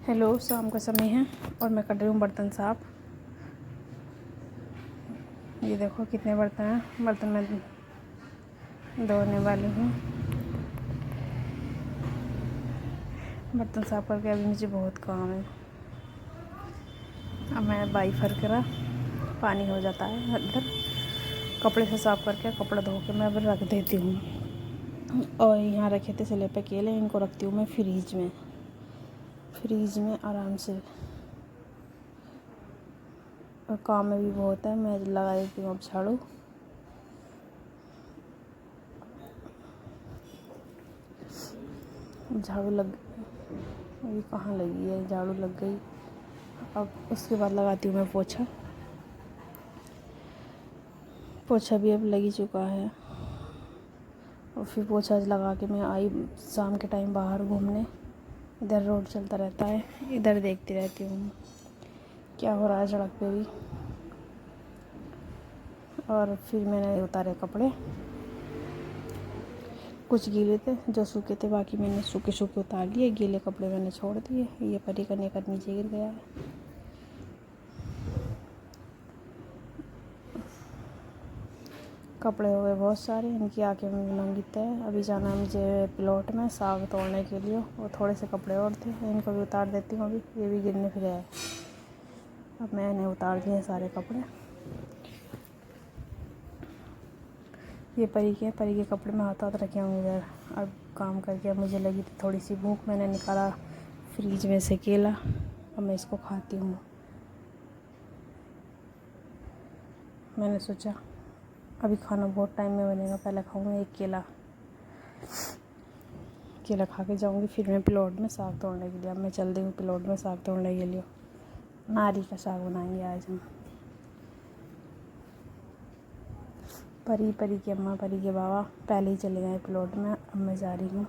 Hello, शाम का समय है और मैं कर रही हूँ बर्तन साफ़। ये देखो कितने बर्तन हैं। बर्तन मैं धोने वाली हूँ। बर्तन साफ़ करके अभी मुझे बहुत काम है। अब मैं बाई फरकरा पानी हो जाता है अंदर, कपड़े से साफ़ करके कपड़ा धो के मैं अब रख देती हूँ। और यहाँ रखे थे सिले पे केले, इनको रखती हूँ मैं फ्रीज में आराम से। और काम में भी बहुत है। मैं लगा देती हूँ अब झाड़ू लग अभी कहाँ लगी है, झाड़ू लग गई। अब उसके बाद लगाती हूँ मैं पोछा भी अब लग ही चुका है। और फिर पोछा लगा के मैं आई शाम के टाइम बाहर घूमने। इधर रोड चलता रहता है, इधर देखती रहती हूँ क्या हो रहा है सड़क पे भी। और फिर मैंने उतारे कपड़े, कुछ गीले थे जो सूखे थे, बाकी मैंने सूखे उतार लिए। गीले कपड़े मैंने छोड़ दिए। ये परी का नेकर नीचे गिर गया है। कपड़े हो गए बहुत सारे, इनकी आंखें में बनाऊंगी तय। अभी जाना है मुझे प्लॉट में साग तोड़ने के लिए। और थोड़े से कपड़े और थे, इनको भी उतार देती हूँ। अभी ये भी गिरने फिर आए। अब मैंने उतार दिए सारे कपड़े। ये परी के कपड़े में हाथ रखे होंगे इधर। अब काम करके अब मुझे लगी थी थोड़ी सी भूख, मैंने निकाला फ्रीज में से केला। अब मैं इसको खाती हूँ। मैंने सोचा अभी खाना बहुत टाइम में बनेगा, पहले खाऊंगा एक केला खा के जाऊँगी। फिर मैं प्लॉट में साग तोड़ने के लिए, अब मैं चल दी हूँ प्लॉट में साग तोड़ने के लिए। नारी का साग बनाएंगे आज हम। परी की अम्मा, परी के बाबा पहले ही चले गए प्लॉट में। अब मैं जा रही हूँ।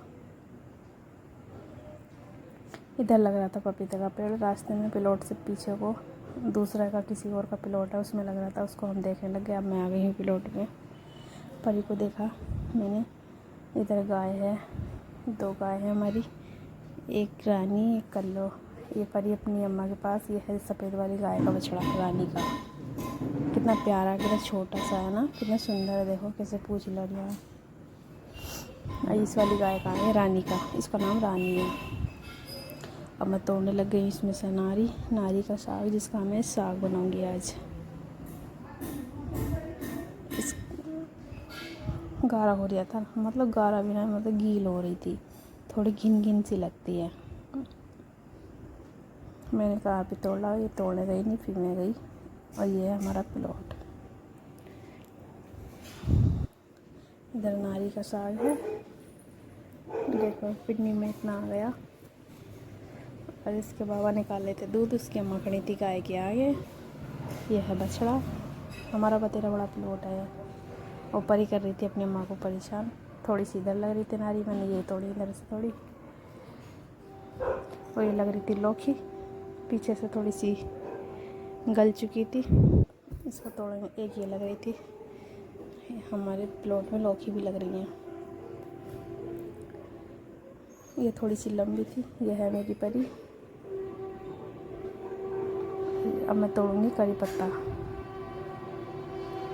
इधर लग रहा था पपीते का पेड़ रास्ते में, प्लॉट से पीछे को दूसरा का किसी और का प्लॉट है, उसमें लग रहा था। उसको हम देखने लग गए। अब मैं आ गई हूँ प्लॉट में। परी को देखा मैंने। इधर गाय है, 2 गाय है हमारी, एक रानी एक कल्लो। ये परी अपनी अम्मा के पास। ये है सफ़ेद वाली गाय का बछड़ा रानी का। कितना प्यारा, कितना छोटा सा है ना, कितना सुंदर है। देखो कैसे पूछ लड़ रहा है। इस वाली गाय का है रानी का, इसका नाम रानी है। अब मैं तोड़ने लग गई इसमें से नारी का साग, जिसका मैं साग बनाऊंगी आज। इस गाढ़ा हो रहा था, मतलब गाढ़ा भी नहीं, मतलब गील हो रही थी, थोड़ी घिन सी लगती है। मैंने कहा अभी तोड़ा, ये तोड़ने गई नहीं, फिर मैं गई। और ये है हमारा प्लॉट। इधर नारी का साग है। देखो पिन्नी में इतना आ गया। और इसके बाबा निकाले थे दूध, उसकी अम्मा खड़ी थी गाय के आगे। ये है बछड़ा। हमारा बतेरा बड़ा प्लॉट है। ऊपर ही कर रही थी अपनी अम्मा को परेशान। थोड़ी सी इधर लग रही थी नारी, मैंने ये तोड़ी, इधर से तोड़ी। और ये लग रही थी लौकी, पीछे से थोड़ी सी गल चुकी थी, इसको तोड़ेंगे। एक ये लग रही थी। हमारे प्लॉट में लौकी भी लग रही हैं। ये थोड़ी सी लंबी थी। ये है मेरी परी। अब मैं तोड़ूंगी करी पत्ता,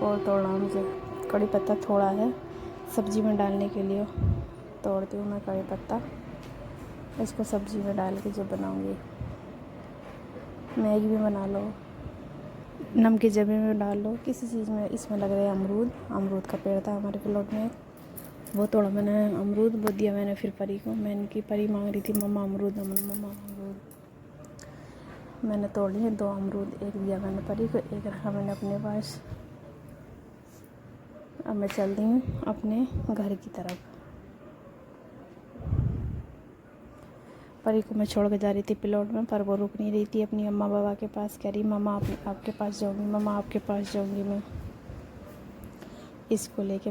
और तोड़ना मुझे कड़ी पत्ता थोड़ा है सब्ज़ी में डालने के लिए। तोड़ती हूँ मैं कड़ी पत्ता, इसको सब्ज़ी में डाल के जो बनाऊँगी। मैगी में बना लो, नमक जबे में डाल लो, किसी चीज़ में। इसमें लग रहा है अमरूद का पेड़ था हमारे प्लॉट में, वो तोड़ा मैंने। अमरूद वो दिया मैंने फिर परी को। मैंने की परी मांग रही थी मम्मा अमरूद, मम्मा अमरूद। मैंने तोड़ लिए 2 अमरूद, एक दिया मैंने परी को, एक रखा मैंने अपने पास। अब मैं चल रही हूँ अपने घर की तरफ। परी को मैं छोड़ के जा रही थी प्लॉट में, पर वो रुक नहीं रही थी अपनी अम्मा बाबा के पास। कह रही मम्मा आपके पास जाऊँगी, मम्मा आपके पास जाऊँगी मैं। इसको लेके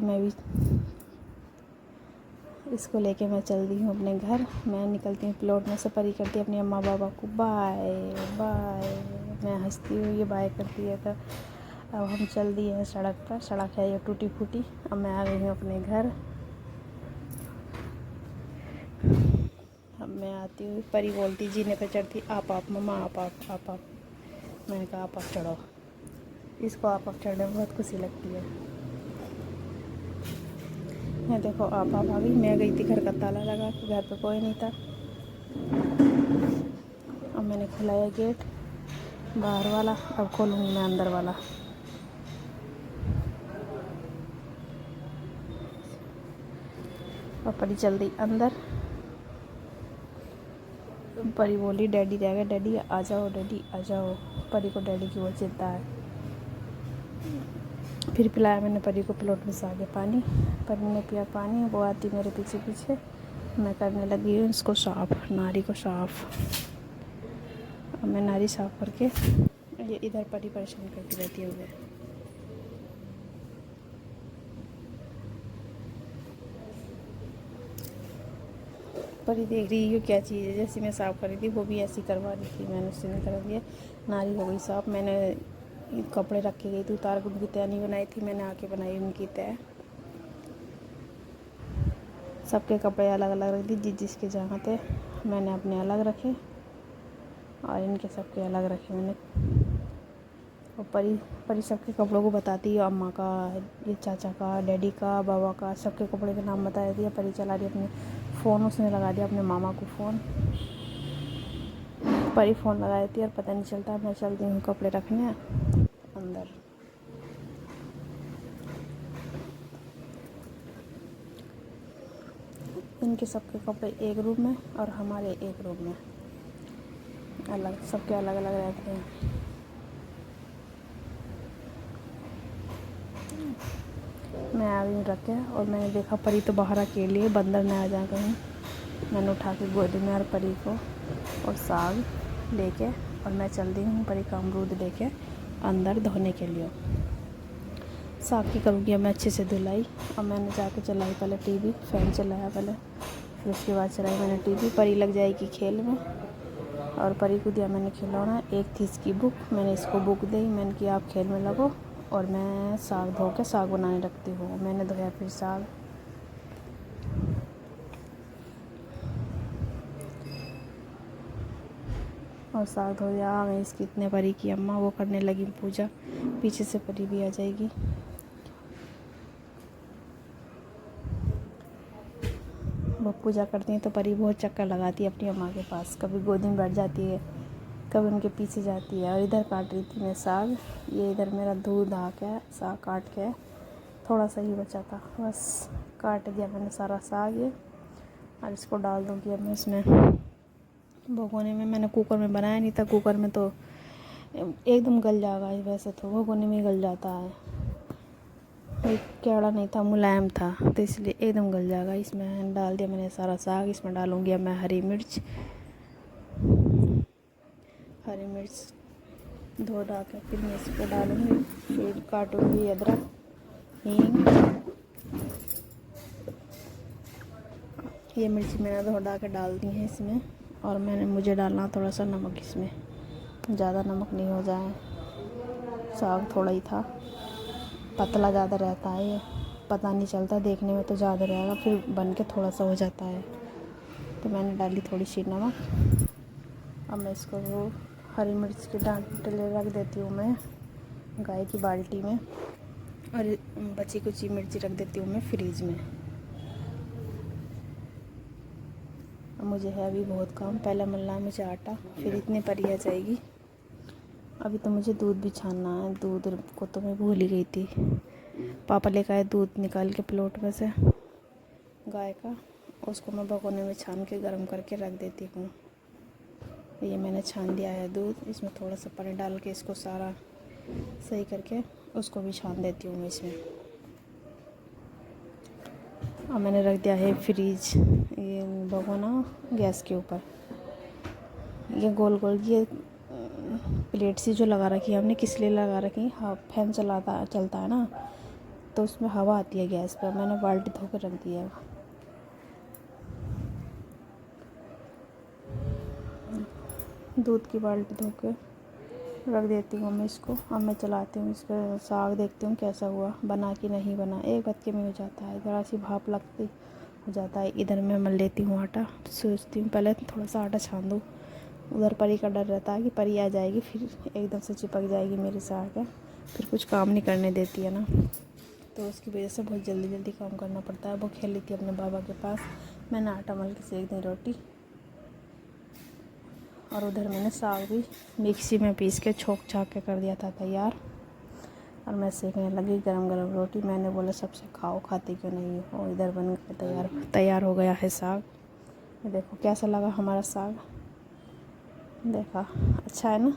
मैं चल दी हूँ अपने घर। मैं निकलती हूँ प्लॉट में से। परी करती है अपनी अम्मा बाबा को बाय बाय। मैं हंसती हूँ, ये बाय करती है। तो अब हम चल दिए हैं सड़क पर। सड़क है ये टूटी फूटी। अब मैं आ गई हूँ अपने घर। अब मैं आती हूँ, परी बोलती जीने पे चढ़ती, आप मम्मा आप। मैंने कहा आप चढ़ो। इसको आप चढ़ने में बहुत खुशी लगती है। मैं देखो आप आ गई। मैं गई थी घर का ताला लगा के, घर पे कोई नहीं था। अब मैंने खुलाया गेट बाहर वाला, अब खोलूँगी मैं अंदर वाला। और परी चल दी अंदर। परी बोली डैडी रह गए, डैडी आ जाओ, डैडी आ जाओ। परी को डैडी की वो चिंता है। फिर पिलाया मैंने परी को प्लेट में से आगे पानी। परी ने पिया पानी, वो आती मेरे पीछे पीछे। मैं करने लगी हूँ इसको साफ़, नारी को साफ़। अब मैं नारी साफ़ करके, ये इधर परी परेशान करती रहती है मुझे। परी देख रही है क्या चीज़ है, जैसे मैं साफ़ कर रही थी वो भी ऐसी करवा रही थी। मैंने उससे नहीं कर दिया। नारी हो गई साफ़। मैंने कपड़े रख के गई थी उतार के, उनकी तय नहीं बनाई थी, मैंने आके बनाई उनकी तय। सबके कपड़े अलग अलग रख दी, जिसके जहाँ थे मैंने अपने अलग रखे और इनके सबके अलग रखे मैंने। और परी सबके कपड़ों को बताती है, अम्मा का, ये चाचा का, डैडी का, बाबा का, सबके कपड़े के नाम बता दिया। परी चला रही अपने फ़ोन, उसने लगा दिया अपने मामा को फ़ोन। परी फ़ोन लगा देती है और पता नहीं चलता। मैं चलती हूँ कपड़े रखने अंदर। इनके सबके कपड़े एक रूम में और हमारे एक रूम में अलग, सबके अलग अलग रहते हैं। मैं आ गई रख के, और मैंने देखा परी तो बाहर अकेली है, बंदर न आ जाए कहीं। मैंने उठा के गोदी में और परी को और साग लेके, और मैं चल दी हूँ परी का अमरूद लेके अंदर धोने के लिए। साग की करूँगी मैं अच्छे से धुलाई। और मैंने जाके चलाई पहले टीवी, फ़ैन चलाया पहले, फिर उसके बाद चलाई मैंने टीवी। परी लग जाएगी खेल में, और परी को दिया मैंने खिलौना। एक थी इसकी बुक, मैंने इसको बुक दी। मैंने कि आप खेल में लगो और मैं साग धो के साग बनाने रखती हूँ। मैंने धोया फिर साग, और साग धो दिया। मैं इसकी इतने परी की अम्मा वो करने लगी पूजा। पीछे से परी भी आ जाएगी। वो पूजा करती हैं तो परी बहुत चक्कर लगाती है अपनी अम्मा के पास। कभी गोदी में बैठ जाती है, कभी उनके पीछे जाती है। और इधर काट रही थी मैं साग। ये इधर मेरा दूध आ के साग काट के थोड़ा सा ही बचा था, बस काट दिया मैंने सारा साग ये। और इसको डाल दूँगी अब मैं इसमें भगोने में। मैंने कुकर में बनाया नहीं था, कुकर में तो एकदम गल जाएगा। वैसे तो भगोने में गल जाता है, केवड़ा नहीं था, मुलायम था, तो इसलिए एकदम गल जाएगा। इसमें डाल दिया मैंने सारा साग। इसमें डालूँगी अब मैं हरी मिर्च धो धा के फिर मैं इसको डालूँगी। फिर काटूँगी अदरक, हींग। ये मिर्च मैंने धो धा के डाल दी है इसमें। और मुझे डालना थोड़ा सा नमक इसमें, ज़्यादा नमक नहीं हो जाए। साग थोड़ा ही था, पतला ज़्यादा रहता है ये, पता नहीं चलता देखने में तो ज़्यादा रहेगा, फिर बन के थोड़ा सा हो जाता है। तो मैंने डाली थोड़ी सी नमक। अब मैं इसको हरी मिर्च के डांटे रख देती हूँ मैं गाय की बाल्टी में, और बची कुची मिर्ची रख देती हूँ मैं फ्रीज में। अब मुझे है अभी बहुत काम, पहले मलना है मुझे आटा, फिर इतने परी आ जाएगी। अभी तो मुझे दूध भी छानना है। दूध को तो मैं भूल ही गई थी। पापा लेकर आए दूध निकाल के प्लेट में से गाय का, उसको मैं भगोने में छान के गर्म करके रख देती हूँ। ये मैंने छान दिया है दूध। इसमें थोड़ा सा पानी डाल के इसको सारा सही करके उसको भी छान देती हूँ इसमें। और मैंने रख दिया है फ्रीज ये भगोना गैस के ऊपर। ये गोल गोल ये प्लेट सी जो लगा रखी है हमने, किस लिए लगा रखी है, हाँ फैन चलता है ना, तो उसमें हवा आती है गैस पर। मैंने बाल्टी धो के रख दिया है। दूध की बाल्टी धो के रख देती हूँ मैं इसको। अब मैं चलाती हूँ इसका साग, देखती हूँ कैसा हुआ, बना कि नहीं बना। एक बत्ती में हो जाता है, ज़रा सी भाप लगती हो जाता है। इधर मैं मल लेती हूँ आटा, सोचती हूँ पहले थोड़ा सा आटा छान दूँ। उधर परी का डर रहता है कि परी आ जाएगी फिर एकदम से चिपक जाएगी मेरे से आके, फिर कुछ काम नहीं करने देती है ना, तो उसकी वजह से बहुत जल्दी जल्दी काम करना पड़ता है। वो खेल लेती है अपने बाबा के पास, मैंने आटा मल के सेक दी रोटी। और उधर मैंने साग भी मिक्सी में पीस के छोंक छाक के कर दिया था तैयार, और मैं सेकने लगी गरम गरम रोटी। मैंने बोला सबसे खाओ, खाती क्यों नहीं हो। इधर बन के तैयार हो गया है साग। ये देखो कैसा लगा हमारा साग, देखा अच्छा है ना।